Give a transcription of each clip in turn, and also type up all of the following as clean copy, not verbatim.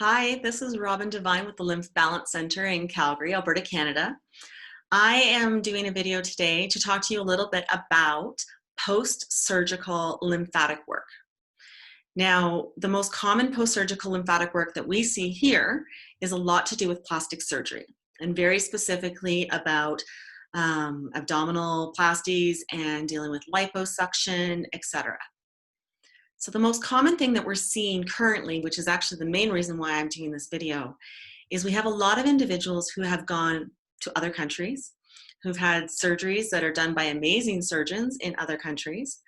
Hi, this is Robin Devine with the Lymph Balance Centre in Calgary, Alberta, Canada. I am doing a video today to talk to you a little bit about post-surgical lymphatic work. Now, the most common post-surgical lymphatic work that we see here is a lot to do with plastic surgery, and very specifically about abdominoplasties and dealing with liposuction, etc. So the most common thing that we're seeing currently, which is actually the main reason why I'm doing this video, is we have a lot of individuals who have gone to other countries, who've had surgeries that are done by amazing surgeons in other countries,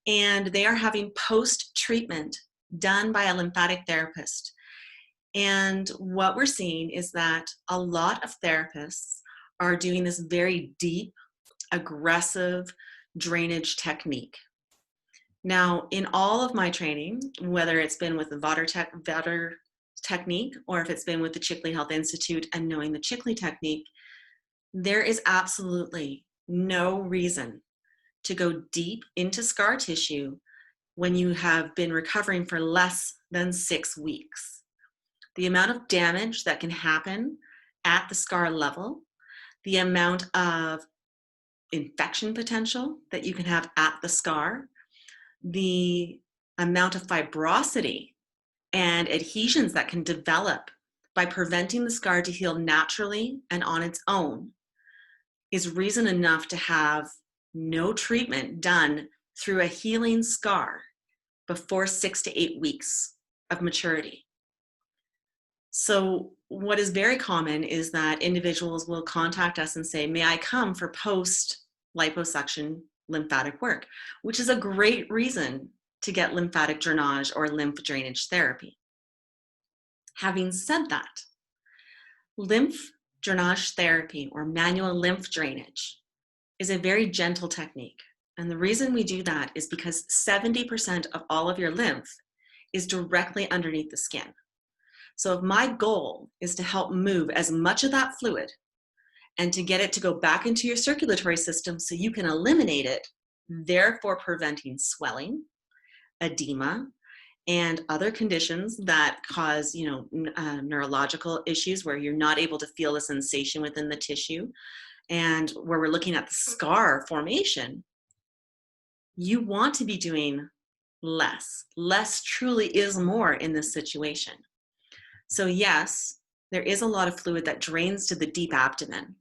and they are having post-treatment done by a lymphatic therapist. And what we're seeing is that a lot of therapists are doing this very deep, aggressive drainage technique. Now, in all of my training, whether it's been with the Vater technique or if it's been with the Chikly Health Institute and knowing the Chikly technique, there is absolutely no reason to go deep into scar tissue when you have been recovering for less than 6 weeks. The amount of damage that can happen at the scar level, the amount of infection potential that you can have at the scar, the amount of fibrosity and adhesions that can develop by preventing the scar to heal naturally and on its own is reason enough to have no treatment done through a healing scar before 6 to 8 weeks of maturity. So what is very common is that individuals will contact us and say, may I come for post liposuction lymphatic work, which is a great reason to get lymphatic drainage or lymph drainage therapy. Having said that, lymph drainage therapy or manual lymph drainage is a very gentle technique. And the reason we do that is because 70% of all of your lymph is directly underneath the skin. So if my goal is to help move as much of that fluid and to get it to go back into your circulatory system so you can eliminate it, therefore preventing swelling, edema, and other conditions that cause neurological issues where you're not able to feel the sensation within the tissue, and where we're looking at the scar formation, you want to be doing less. Less truly is more in this situation. So yes, there is a lot of fluid that drains to the deep abdomen.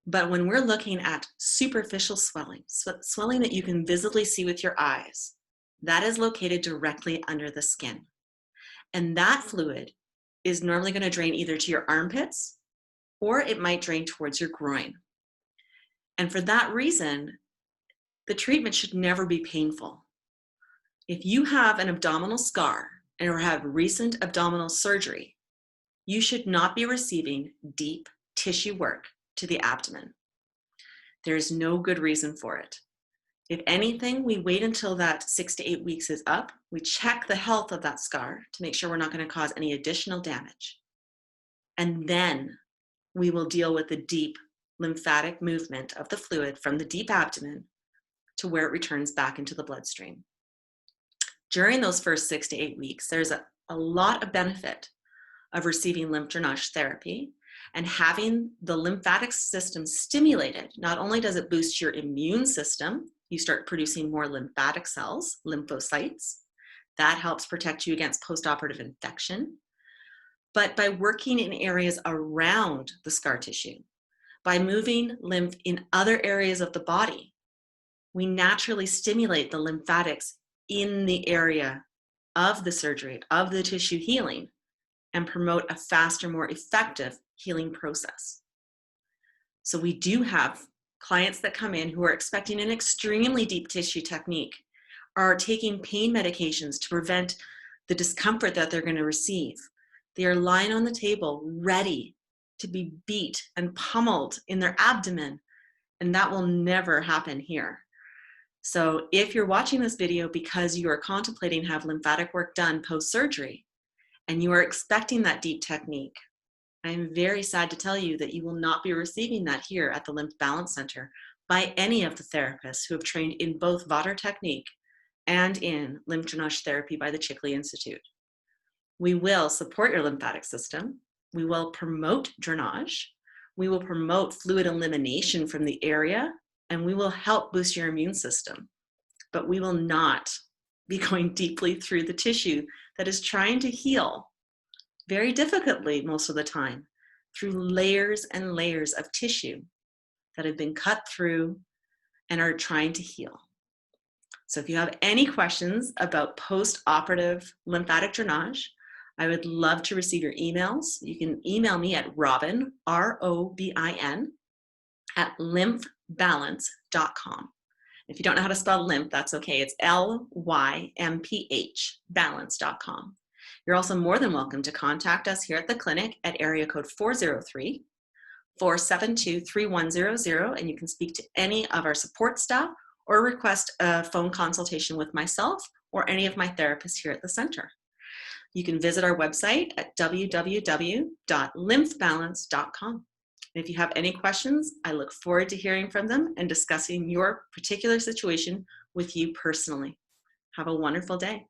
But when we're looking at superficial swelling, swelling that you can visibly see with your eyes, that is located directly under the skin. And that fluid is normally going to drain either to your armpits or it might drain towards your groin. And for that reason, the treatment should never be painful. If you have an abdominal scar or have recent abdominal surgery, you should not be receiving deep tissue work to the abdomen. There's no good reason for it. If anything, we wait until that 6 to 8 weeks is up. We check the health of that scar to make sure we're not going to cause any additional damage. And then we will deal with the deep lymphatic movement of the fluid from the deep abdomen to where it returns back into the bloodstream. During those first 6 to 8 weeks, there's a lot of benefit of receiving lymph drainage therapy and having the lymphatic system stimulated. Not only does it boost your immune system, you start producing more lymphatic cells, lymphocytes. That helps protect you against postoperative infection. But by working in areas around the scar tissue, by moving lymph in other areas of the body, we naturally stimulate the lymphatics in the area of the surgery, of the tissue healing, and promote a faster, more effective healing process. So we do have clients that come in who are expecting an extremely deep tissue technique, are taking pain medications to prevent the discomfort that they're going to receive. They are lying on the table ready to be beat and pummeled in their abdomen, and that will never happen here. So if you're watching this video because you are contemplating have lymphatic work done post-surgery and you are expecting that deep technique, I'm very sad to tell you that you will not be receiving that here at the Lymph Balance Centre by any of the therapists who have trained in both Vater technique and in lymph drainage therapy by the Chikly Institute. We will support your lymphatic system. We will promote drainage. We will promote fluid elimination from the area, and we will help boost your immune system. But we will not be going deeply through the tissue that is trying to heal very difficultly most of the time through layers and layers of tissue that have been cut through and are trying to heal. So if you have any questions about post-operative lymphatic drainage, I would love to receive your emails. You can email me at Robin, R-O-B-I-N, at lymphbalance.com. If you don't know how to spell lymph, that's okay. It's L-Y-M-P-H, balance.com. You're also more than welcome to contact us here at the clinic at area code 403-472-3100, and you can speak to any of our support staff or request a phone consultation with myself or any of my therapists here at the center. You can visit our website at www.lymphbalance.com. If you have any questions, I look forward to hearing from them and discussing your particular situation with you personally. Have a wonderful day.